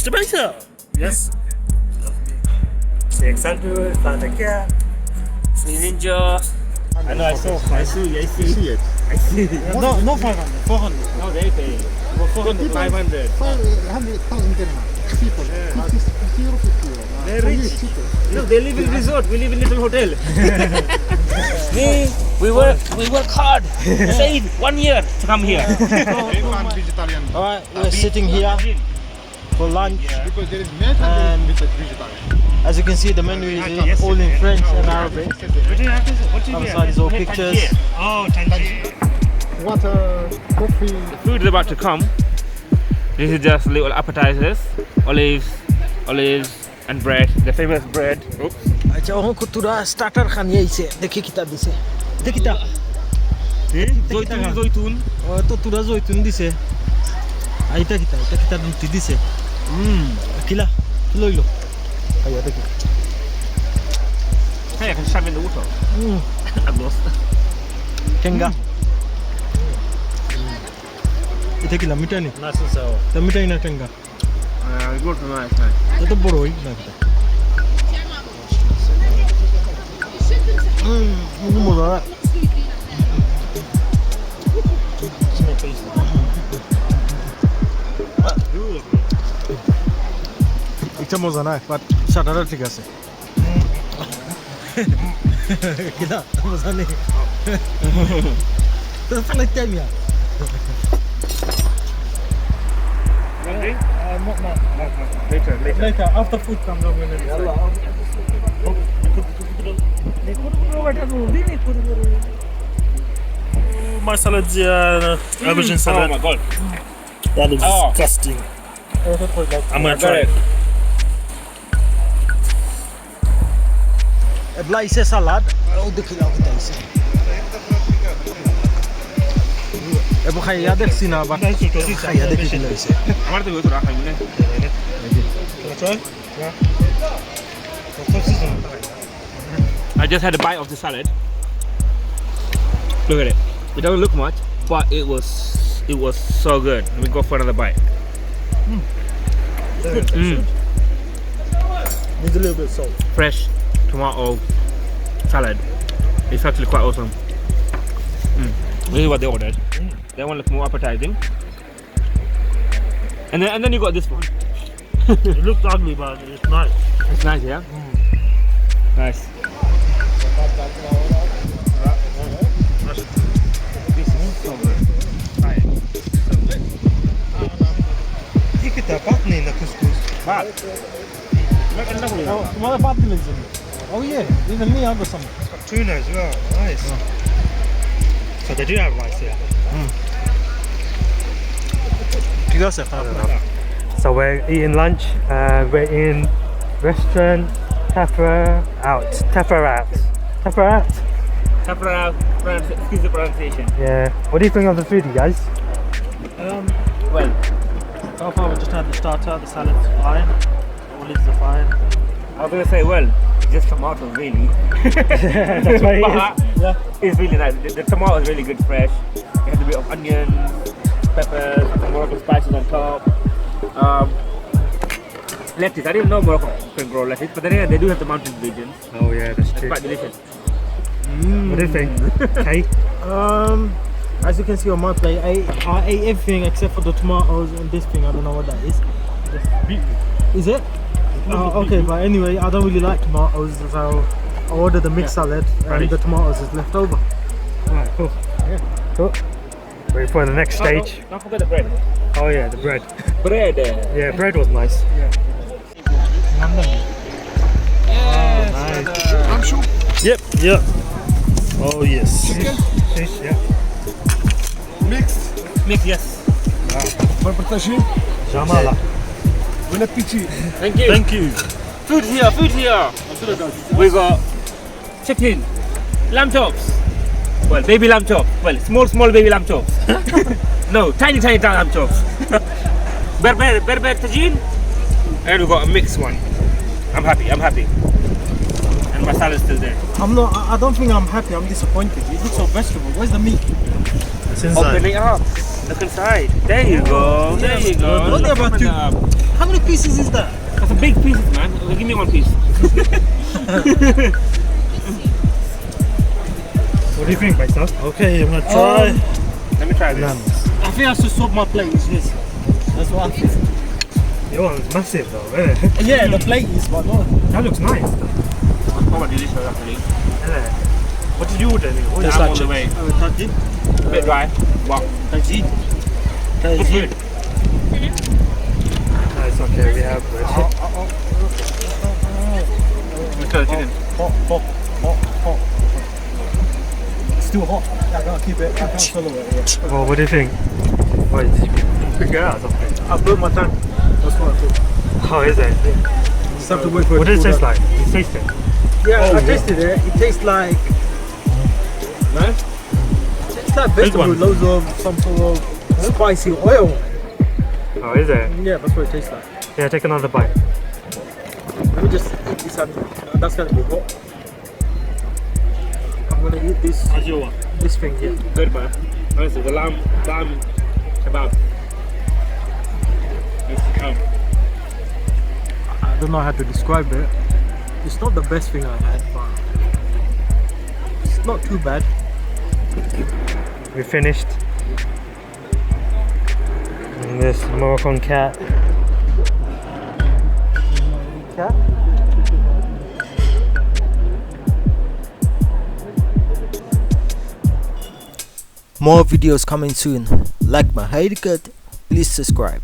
Masturbator. Yes. C'est Xandu, Tanakia, Ninja. I know, I see it. No 500, 400. No, they pay. 400, 500. 500,000 dirham. People, 50 euro, 50 euro. They're rich. Look, they live in resort. We live in little hotel. We work hard. Save 1 year to come here. Alright, we're sitting here for lunch. Because there is meat and there is vegetarian. As you can see, the menu is all in French and Arabic. Outside is all pictures. Oh, Tangier. Water, coffee. The food is about to come. This is just little appetizers, olives, and bread. The famous bread. Oops. अच्छा वहाँ को तुरा starter Khan यही से देखिए कितना दिसे देखिए कितना Zoitun. और तो तुरा जोइतुन दिसे आइता कितना रुटी दिसे किला किलो किलो आया देखिए Hey, I can shove in the water. I've lost. Kenga itu किला मीठा नहीं Nice and sour. तो मीठा ही ना केंगा Good for nice. ये तो बड़ो ही ना किता 이거 뭐야 이차 뭐잖아 but 샤다라 ঠিক আছে কিলা 뭐잖아 তো ফালাই টাইমিয়া Later, after food comes up. My salad's aubergine salad. Oh my god. That looks disgusting. I'm gonna try it. Apply se salad. Oh, dekhilaw kita ise. Ebo khaya dekhsi na ba. Khaya dekhilaw ise. Amar to go to rakha mune. Try? Yeah. I just had a bite of the salad. Look at it. It doesn't look much, but it was so good. Let me go for another bite. Needs a little bit of salt. Fresh tomato salad. It's actually quite awesome. This is what they ordered. They want to look more appetizing. And then you got this one. It looks ugly, but it's nice. It's nice, yeah? Nice. This is so good. Try it. Kita pat nahi na couscous. But, Tomorrow pat nahi lagzani. Oh yeah, even me I got some. Tuna as well. Nice. So they do have rice here. ठीक है sir. So we're eating lunch. We're in restaurant Tafarat. excuse the pronunciation. Yeah. What do you think of the food, you guys? Well, So far we just had the starter, the salad's fine, olives are fine. I was going to say, well, it's just tomatoes really. That's what it is. Yeah. It's really nice. The tomato is really good fresh. It has a bit of onions, peppers, some Moroccan spices on top. Lettuce. I didn't know Morocco can grow lettuce, but then again, they do have the mountain regions. Oh yeah, that's It's true. quite delicious. What do you think? Hey? As you can see on my plate, I ate everything except for the tomatoes and this thing. I don't know what that is. Is it? Okay, but anyway, I don't really like tomatoes, so I ordered the mixed salad and the tomatoes is left over. Alright, cool. Yeah. Cool. Wait for the next stage. Don't forget the bread. Oh yeah, the bread. Bread. Yeah, bread was nice. Yes. Yep, yep. Oh yes. Chicken? Fish, yeah. Mixed. Mix, yes. Bon partager. Jamala. Bon appétit. Thank you. Thank you. Food here. We got chicken, lamb chops. Well, baby lamb chops. Well, small baby lamb chops. No, tiny lamb chops. Berber tagine. And we got a mixed one. I'm happy. And my salad's still there. I don't think I'm happy, I'm disappointed. It looks so vegetable. Where's the meat? It's Open inside. it up. Look inside. There you go. There you go. What about Open two? it up. How many pieces is that? That's a big piece, man. Okay, give me one piece. What do you think, Baisal? Okay, I'm gonna try. Let me try this. Bananas. I think I should swap my plate. It's this. That's what I think. Your one's massive though, isn't it? Yeah, the plate is, but no. That looks nice. Probably delicious, actually. Isn't it? What did you order? What Just is like that? all the way. Taji. A bit dry. Wow. Taji. It's good. No, it's okay. We have bread. Let's try the chicken. Hot. It's still hot. I can't keep it. I can't swallow it. Yeah. Well, what do you think? Wait, did you pick it out or something? I blew my tongue. That's what I thought. Oh, is it? Just have to wait for it. What to does it cool taste down. like? You taste it? Yeah, I tasted it. It tastes like. Nice. It's like Big vegetable one. with loads of some sort of spicy oil. Oh, is it? Yeah, that's what it tastes like. Yeah, take another bite. Let me just eat this and that's gonna be hot. I'm gonna eat this How's your one? this thing here. Good, man. Honestly, the lamb kebab. I don't know how to describe it. It's not the best thing I've had, but it's not too bad. We finished. And this Moroccan cat. More videos coming soon. Like my haircut, please subscribe.